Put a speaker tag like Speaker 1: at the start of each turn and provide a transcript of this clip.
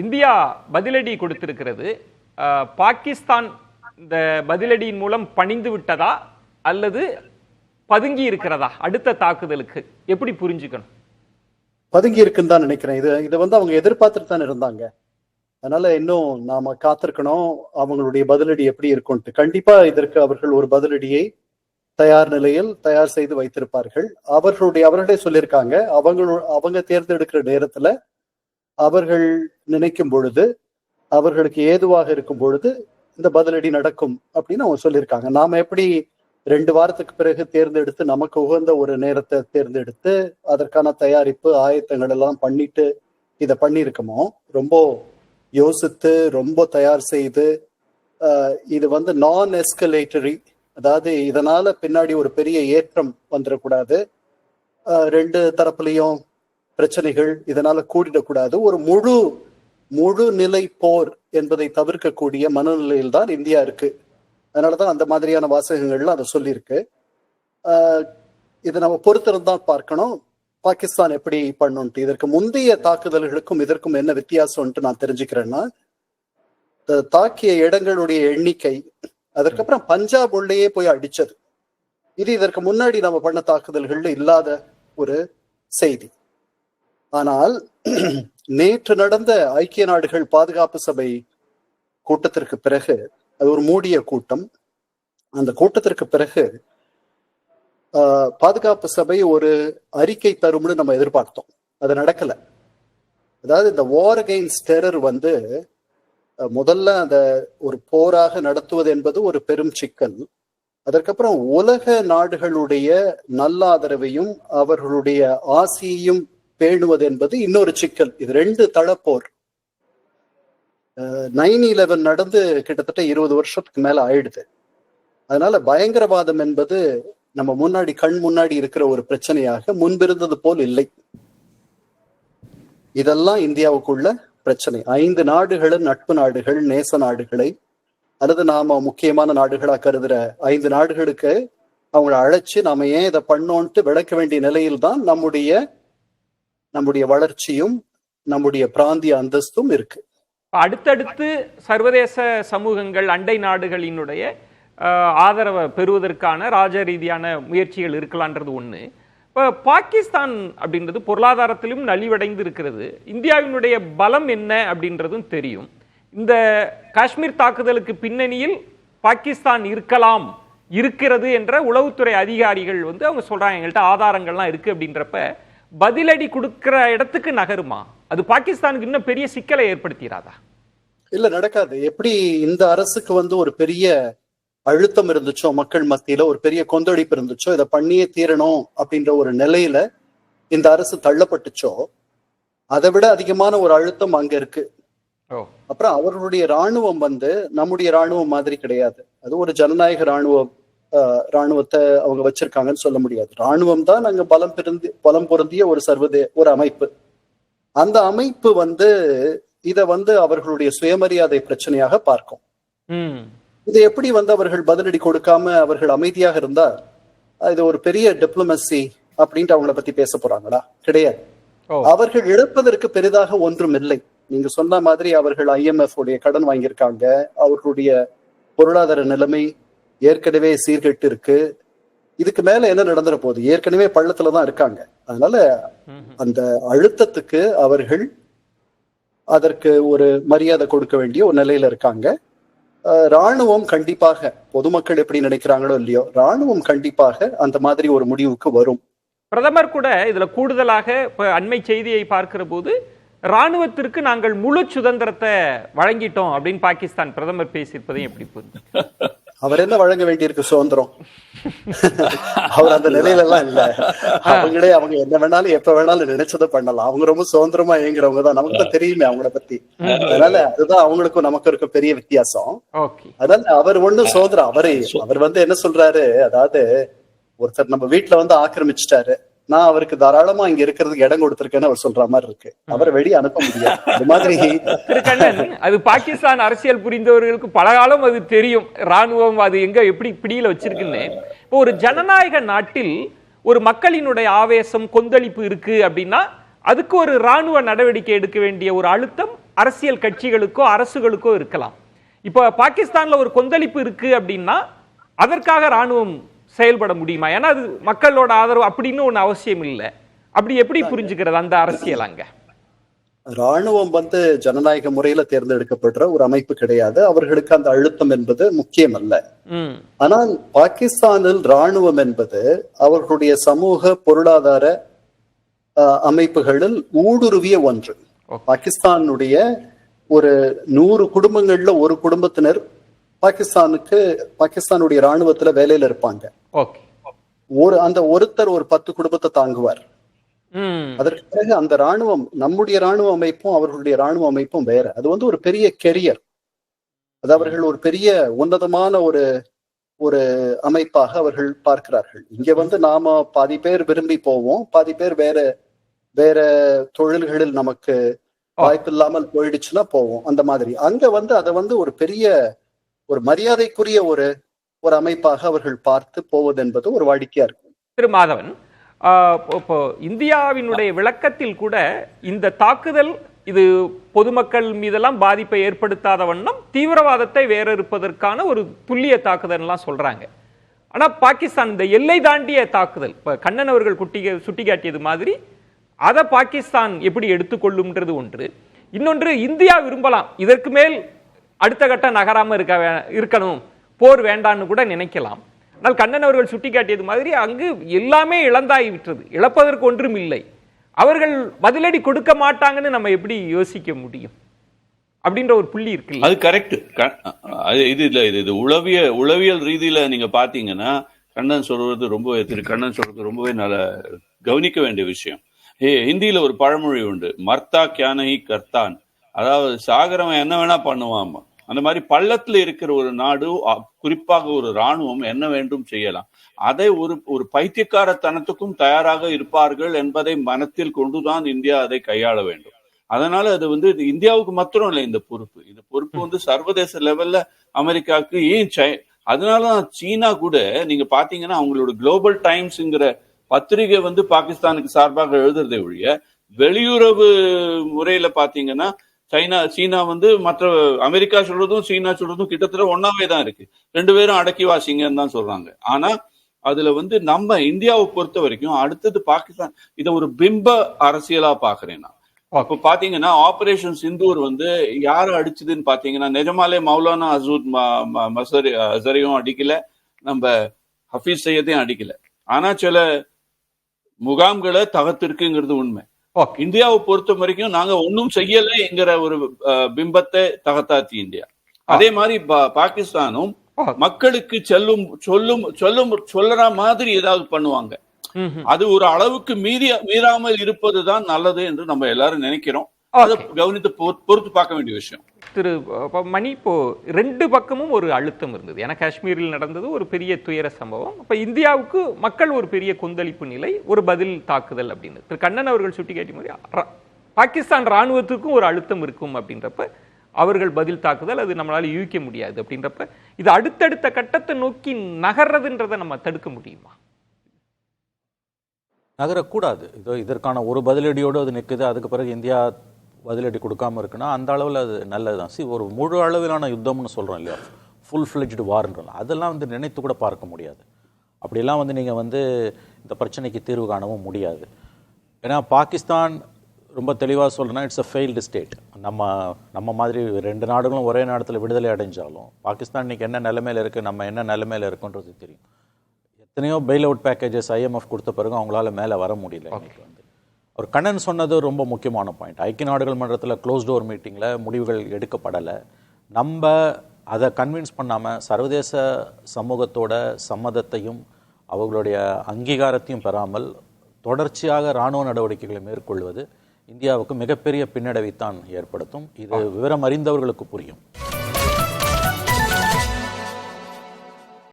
Speaker 1: India பதிலடி கொடுத்திருக்கிறது. பாகிஸ்தான் இந்த பதிலடியின் மூலம் பணிந்து விட்டதா அல்லது பதுங்கி இருக்கிறதா? அடுத்த தாக்குதலுக்கு எப்படி புரிஞ்சுக்கணும்?
Speaker 2: பதுங்கி இருக்குன்னு தான் நினைக்கிறேன். இதை அவங்க எதிர்பார்த்துட்டு தான் இருந்தாங்க. அதனால இன்னும் நாம காத்திருக்கணும் அவங்களுடைய பதிலடி எப்படி இருக்கும்ட்டு. கண்டிப்பா இதற்கு அவர்கள் ஒரு பதிலடியை தயார் நிலையில் தயார் செய்து வைத்திருப்பார்கள். அவர்களே சொல்லியிருக்காங்க, அவங்க தேர்ந்தெடுக்கிற நேரத்துல அவர்கள் நினைக்கும் பொழுது, அவர்களுக்கு ஏதுவாக இருக்கும் பொழுது இந்த பதிலடி நடக்கும் அப்படின்னு அவங்க சொல்லியிருக்காங்க. நாம எப்படி 2 வாரத்துக்கு பிறகு தேர்ந்தெடுத்து நமக்கு உகந்த ஒரு நேரத்தை தேர்ந்தெடுத்து அதற்கான தயாரிப்பு ஆயத்தங்கள் எல்லாம் பண்ணிட்டு இதை பண்ணியிருக்கோமோ, ரொம்ப யோசித்து ரொம்ப தயார் செய்து இது நான் எஸ்கலேட்டரி, அதாவது இதனால பின்னாடி ஒரு பெரிய ஏற்றம் வந்துடக்கூடாது, 2 தரப்புலையும் பிரச்சனைகள் இதனால கூடிடக்கூடாது, ஒரு முழு நிலை போர் என்பதை தவிர்க்கக்கூடிய மனநிலையில் தான் இந்தியா இருக்கு. அதனாலதான் அந்த மாதிரியான வாசகங்கள்லாம் அதை சொல்லியிருக்கு. இதை நம்ம பொறுத்திருந்தான் பார்க்கணும் பாகிஸ்தான் எப்படி பண்ணுன்ட்டு. இதற்கு முந்தைய தாக்குதல்களுக்கும் இதற்கும் என்ன வித்தியாசம்ட்டு நான் தெரிஞ்சுக்கிறேன்னா, தாக்கிய இடங்களுடைய எண்ணிக்கை, அதற்கப்புறம் பஞ்சாப் உள்ளேயே போய் அடிச்சது, இது இதற்கு முன்னாடி நம்ம பண்ண தாக்குதல்கள்ல இல்லாத ஒரு செய்தி. ஆனால் நேற்று நடந்த ஐக்கிய நாடுகள் பாதுகாப்பு சபை கூட்டத்திற்கு பிறகு, அது ஒரு மூடிய கூட்டம், அந்த கூட்டத்திற்கு பிறகு பாதுகாப்பு சபை ஒரு அறிக்கை தரும்னு நம்ம எதிர்பார்த்தோம். அது நடக்கல. அதாவது இந்த வார் அகைன்ஸ்ட் டெரர் முதல்ல அந்த ஒரு போராக நடத்துவது என்பது ஒரு பெரும் சிக்கல். அதற்கப்புறம் உலக நாடுகளுடைய நல்லாதரவையும் அவர்களுடைய ஆசையையும் பேணுவது என்பது இன்னொரு சிக்கல். இது 2 தளப்போர். 9/11 நடந்து கிட்டத்தட்ட 20 வருஷத்துக்கு மேல ஆயிடுது. அதனால பயங்கரவாதம் என்பது நம்ம கண் முன்னாடி இருக்கிற ஒரு பிரச்சனையாக முன்பிருந்தது போல் இல்லை. இதெல்லாம் இந்தியாவுக்குள்ள பிரச்சனை. 5 நாடுகள், நட்பு நாடுகள், நேச நாடுகளை, அல்லது நாம முக்கியமான நாடுகளா கருதுற 5 நாடுகளுக்கு அவங்களை அழைச்சு நாம ஏன் இதை பண்ணோன்ட்டு விளக்க வேண்டிய நிலையில் தான் நம்முடைய வளர்ச்சியும் நம்முடைய பிராந்திய அந்தஸ்தும் இருக்கு.
Speaker 1: அடுத்தடுத்து சர்வதேச சமூகங்கள், அண்டை நாடுகளினுடைய ஆதரவை பெறுவதற்கான ராஜ ரீதியான முயற்சிகள் இருக்கலான்றது ஒண்ணு. இப்போ பாகிஸ்தான் அப்படின்றது பொருளாதாரத்திலும் நலிவடைந்து இருக்கிறது. இந்தியாவினுடைய பலம் என்ன அப்படின்றதும் தெரியும். இந்த காஷ்மீர் தாக்குதலுக்கு பின்னணியில் பாகிஸ்தான் இருக்கிறது என்ற உளவுத்துறை அதிகாரிகள் அவங்க சொல்றாங்க, எங்கள்கிட்ட ஆதாரங்கள்லாம் இருக்கு அப்படின்றப்ப பதிலடி கொடுக்கிற இடத்துக்கு நகருமா? அது பாகிஸ்தானுக்கு இன்னும் பெரிய சிக்கலை ஏற்படுத்திடாதா?
Speaker 2: இல்ல, நடக்காது. எப்படி இந்த அரசுக்கு ஒரு பெரிய அழுத்தம் இருந்துச்சோ, மக்கள் மத்தியில ஒரு பெரிய கொந்தளிப்பு இருந்துச்சோ, இதை பண்ணியே தீரணும் அப்படின்ற ஒரு நிலையில இந்த அரசு தள்ளப்பட்டுச்சோ, அதை விட அதிகமான ஒரு அழுத்தம் அங்க இருக்கு. அப்புறம் அவர்களுடைய ராணுவம் நம்முடைய ராணுவம் மாதிரி கிடையாது. அது ஒரு ஜனநாயக ராணுவத்தை அவங்க வச்சிருக்காங்கன்னு சொல்ல முடியாது. ராணுவம் தான் அங்க பலம் பொருந்திய ஒரு அமைப்பு. அந்த அமைப்பு இத அவர்களுடைய சுயமரியாதை பிரச்சனையாக பார்க்கும். இதை எப்படி அவர்கள் பதிலடி கொடுக்காம அவர்கள் அமைதியாக இருந்தா இது ஒரு பெரிய டிப்ளமசி அப்படின்ட்டு அவங்கள பத்தி பேச போறாங்களா? கிடையாது. அவர்கள் இழப்பதற்கு பெரிதாக ஒன்றும் இல்லை. நீங்க சொன்ன மாதிரி அவர்கள் IMF உடைய கடன் வாங்கியிருக்காங்க. அவர்களுடைய பொருளாதார நிலைமை ஏற்கனவே சீர்கெட்டு இருக்கு. இதுக்கு மேல என்ன நடந்துற போகுது? ஏற்கனவே பள்ளத்துலதான் இருக்காங்க. அதனால அந்த அழுத்தத்துக்கு அவர்கள் அதற்கு ஒரு மரியாதை கொடுக்க வேண்டிய ஒரு நிலையில இருக்காங்க. ராணுவம் கண்டிப்பாக, பொதுமக்கள் எப்படி நினைக்கிறாங்களோ இல்லையோ, ராணுவம் கண்டிப்பாக அந்த மாதிரி ஒரு முடிவுக்கு வரும்.
Speaker 1: பிரதமர் கூட இதுல கூடுதலாக அண்மை செய்தியை பார்க்கிற போது ராணுவத்திற்கு நாங்கள் முழு சுதந்திரத்தை வழங்கிட்டோம் அப்படின்னு பாகிஸ்தான் பிரதமர் பேசியிருப்பதையும் எப்படி புரிஞ்சு?
Speaker 2: அவர் என்ன வழங்க வேண்டியிருக்கு சுதந்திரம்? அவர் அந்த நிலையில எல்லாம் இல்ல. அவங்க என்ன வேணாலும் எப்ப வேணாலும் நினைச்சதை பண்ணலாம். அவங்க ரொம்ப சுதந்திரமா இயங்குறவங்க தான். நமக்கு தான் தெரியுமே அவங்கள பத்தி. அதனால அதுதான் அவங்களுக்கும் நமக்கு இருக்க பெரிய வித்தியாசம். அதனால அவர் ஒண்ணும் சுதந்திரம் அவர் என்ன சொல்றாரு, அதாவது ஒருத்தர் நம்ம வீட்டுல ஆக்கிரமிச்சிட்டாரு, நான் அவருக்கு தாராளமா இங்க இருக்கிறதுக்கு இடம் கொடுத்திருக்கேன்னு அவர் சொல்ற மாதிரி இருக்கு. அவரை வெளியே அனுப்ப முடியாது. அது மாதிரி
Speaker 1: அது பாகிஸ்தான் அரசியல் புரிந்தவர்களுக்கு பல காலம் அது தெரியும். ராணுவம் அது எங்க எப்படி பிடியில வச்சிருக்குன்னு. இப்போ ஒரு ஜனநாயக நாட்டில் ஒரு மக்களினுடைய ஆவேசம், கொந்தளிப்பு இருக்கு அப்படின்னா அதுக்கு ஒரு ராணுவ நடவடிக்கை எடுக்க வேண்டிய ஒரு அழுத்தம் அரசியல் கட்சிகளுக்கோ அரசுகளுக்கோ இருக்கலாம். இப்போ பாகிஸ்தான்ல ஒரு கொந்தளிப்பு இருக்கு அப்படின்னா அதற்காக ராணுவம் செயல்பட முடியுமா? ஏன்னா அது மக்களோட ஆதரவு அப்படின்னு ஒண்ணு அவசியம் இல்லை. அப்படி எப்படி புரிஞ்சுக்கிறது அந்த அரசியல்? அங்க
Speaker 2: ராணுவம் ஜனநாயக முறையில தேர்ந்தெடுக்கப்படுற ஒரு அமைப்பு கிடையாது. அவர்களுக்கு அந்த அழுத்தம் என்பது முக்கியம் அல்ல. ஆனால் பாகிஸ்தானில் ராணுவம் என்பது அவர்களுடைய சமூக பொருளாதார அமைப்புகளில் ஊடுருவிய ஒன்று. பாகிஸ்தானுடைய ஒரு 100 குடும்பங்கள்ல ஒரு குடும்பத்தினர் பாகிஸ்தானுடைய ராணுவத்துல வேலையில இருப்பாங்க. அந்த ஒருத்தர் ஒரு 10 குடும்பத்தை தாங்குவார். அதற்கு பிறகு அந்த ராணுவம், நம்முடைய ராணுவ அமைப்பும் அவர்களுடைய ராணுவ அமைப்பும் வேற. அது ஒரு பெரிய கெரியர். அது அவர்கள் ஒரு பெரிய உன்னதமான ஒரு அமைப்பாக அவர்கள் பார்க்கிறார்கள். இங்க நாம பாதி பேர் விரும்பி போவோம், பாதி பேர் வேற வேற தொழில்களில் நமக்கு வாய்ப்பு இல்லாமல் போயிடுச்சுன்னா போவோம். அந்த மாதிரி அங்க அதை ஒரு பெரிய ஒரு மரியாதைக்குரிய ஒரு அமைப்பாக அவர்கள் பார்த்து போவது என்பது ஒரு வாடிக்கையா இருக்கும்.
Speaker 1: திரு மாதவன், இப்போ இந்தியாவினுடைய விளக்கத்தில் கூட இந்த தாக்குதல் இது பொதுமக்கள் மீதெல்லாம் பாதிப்பை ஏற்படுத்தாத வண்ணம் தீவிரவாதத்தை வேறறுப்பதற்கான ஒரு துல்லிய தாக்குதல்லாம் சொல்றாங்க. ஆனா பாகிஸ்தான் இந்த எல்லை தாண்டிய தாக்குதல், இப்ப கண்ணன் அவர்கள் சுட்டிக்காட்டியது மாதிரி அதை பாகிஸ்தான் எப்படி எடுத்துக்கொள்ளும்ன்றது ஒன்று. இன்னொன்று, இந்தியா விரும்பலாம் இதற்கு மேல் அடுத்த கட்ட நகராம இருக்கணும், போர் வேண்டான்னு கூட நினைக்கலாம். ஆனால் கண்ணன் அவர்கள் சுட்டிக்காட்டியது மாதிரி அங்கு எல்லாமே இழந்தாகி விட்டது, இழப்பதற்கு ஒன்றும் இல்லை. அவர்கள் பதிலடி கொடுக்க மாட்டாங்கன்னு நம்ம எப்படி யோசிக்க முடியும்? அப்படின்ற ஒரு புள்ளி இருக்கு.
Speaker 3: அது கரெக்ட். இது உளவியல் ரீதியில நீங்க பாத்தீங்கன்னா கண்ணன் சொல்றது ரொம்பவே நல்ல கவனிக்க வேண்டிய விஷயம். ஹிந்தியில ஒரு பழமொழி உண்டு, மர்த்தா கியானஹி கர்த்தான். அதாவது சாகரவன் என்ன வேணா பண்ணுவாமா. அந்த மாதிரி பள்ளத்துல இருக்கிற ஒரு நாடு, குறிப்பாக ஒரு ராணுவம் என்ன வேண்டும் செய்யலாம். அதை ஒரு பைத்தியக்காரத்தனத்துக்கும் தயாராக இருப்பார்கள் என்பதை மனத்தில் கொண்டுதான் இந்தியா அதை கையாள வேண்டும். அதனால அது இந்தியாவுக்கு மாத்திரம் இல்லை இந்த பொறுப்பு சர்வதேச லெவல்ல அமெரிக்காவுக்கு, அதனாலதான் சீனா கூட நீங்க பாத்தீங்கன்னா அவங்களோட குளோபல் டைம்ஸ்ங்கிற பத்திரிகை பாகிஸ்தானுக்கு சார்பாக எழுதுறதை ஒழிய வெளியுறவு முறையில பாத்தீங்கன்னா சீனா மற்ற அமெரிக்கா சொல்றதும் சீனா சொல்றதும் கிட்டத்தட்ட ஒன்னாவே தான் இருக்கு. 2 பேரும் அடக்கி வாசிங்கன்னு தான் சொல்றாங்க. ஆனா அதுல நம்ம இந்தியாவை பொறுத்த வரைக்கும் அடுத்தது பாகிஸ்தான் இதை ஒரு பிம்ப அரசியலா பாக்குறேன் நான். இப்ப பாத்தீங்கன்னா ஆபரேஷன் சிந்தூர் யார அடிச்சதுன்னு பாத்தீங்கன்னா நிஜமாலே மௌலானா அசரையும் அடிக்கல, நம்ம ஹபீஸ் சையதையும் அடிக்கல. ஆனா சில முகாம்களை தகர்த்திருக்குங்கிறது உண்மை. இந்தியாவை பொறுத்த வரைக்கும் நாங்க ஒன்னும் செய்யலைங்கிற ஒரு பிம்பத்தை தகர்த்தாச்சு இந்தியா. அதே மாதிரி பாகிஸ்தானும் மக்களுக்கு சொல்லுற மாதிரி ஏதாவது பண்ணுவாங்க. அது ஒரு அளவுக்கு மீறாமல் இருப்பதுதான் நல்லது என்று நம்ம எல்லாரும் நினைக்கிறோம். அதை கவனித்து பொறுத்து பார்க்க வேண்டிய விஷயம்.
Speaker 1: திரு மணி, இப்போ 2 பக்கமும் ஒரு அழுத்தம் இருந்தது. ஏன்னா காஷ்மீரில் நடந்தது ஒரு பெரிய துயர சம்பவம். அப்ப இந்தியாவுக்கு மக்கள் ஒரு பெரிய கொந்தளிப்பு நிலை, ஒரு பதில் தாக்குதல் அப்படின்னு திரு கண்ணன் அவர்கள் சுட்டிக்காட்டிய மாதிரி பாகிஸ்தான் ராணுவத்துக்கும் ஒரு அழுத்தம் இருக்கும். அப்படின்றப்ப அவர்கள் பதில் தாக்குதல் அது நம்மளால யூகிக்க முடியாது. அப்படின்றப்ப இது அடுத்தடுத்த கட்டத்தை நோக்கி நகர்றதுன்றதை நம்ம தடுக்க முடியுமா?
Speaker 4: நகரக்கூடாது. இதற்கான ஒரு பதிலடியோடு அது நிற்குது, அதுக்கு பிறகு இந்தியா பதிலடி கொடுக்காம இருக்குன்னா அந்த அளவில் அது நல்லதுதான். ஒரு முழு அளவிலான யுத்தம்னு சொல்கிறோம் இல்லையா, ஃபுல் ஃப்ளெஜ்டு வார்ன்றோம், அதெல்லாம் நினைத்து கூட பார்க்க முடியாது. அப்படிலாம் நீங்கள் இந்த பிரச்சனைக்கு தீர்வு காணவும் முடியாது. ஏன்னா பாகிஸ்தான் ரொம்ப தெளிவாக சொல்கிறேன்னா இட்ஸ் அ ஃபெயில்டு ஸ்டேட். நம்ம மாதிரி 2 நாடுகளும் ஒரே நேரத்தில் விடுதலை அடைஞ்சாலும் பாகிஸ்தான் இன்னைக்கு என்ன நிலைமையில் இருக்குது, நம்ம என்ன நிலைமையில் இருக்குன்றது தெரியும். எத்தனையோ பெயில் அவுட் பேக்கேஜஸ் IMF கொடுத்த பிறகு அவங்களால மேலே வர முடியல. இன்னைக்கு ஒரு கண்ணன் சொன்னது ரொம்ப முக்கியமான பாயிண்ட். ஐக்கிய நாடுகள் மன்றத்தில் க்ளோஸ் டோர் மீட்டிங்கில் முடிவுகள் எடுக்கப்படலை. நம்ம அதை கன்வின்ஸ் பண்ணாமல் சர்வதேச சமூகத்தோட சம்மதத்தையும் அவர்களுடைய அங்கீகாரத்தையும் பெறாமல் தொடர்ச்சியாக இராணுவ நடவடிக்கைகளை மேற்கொள்வது இந்தியாவுக்கு மிகப்பெரிய பின்னடைவைத்தான் ஏற்படுத்தும். இது விவரம் அறிந்தவர்களுக்கு புரியும்.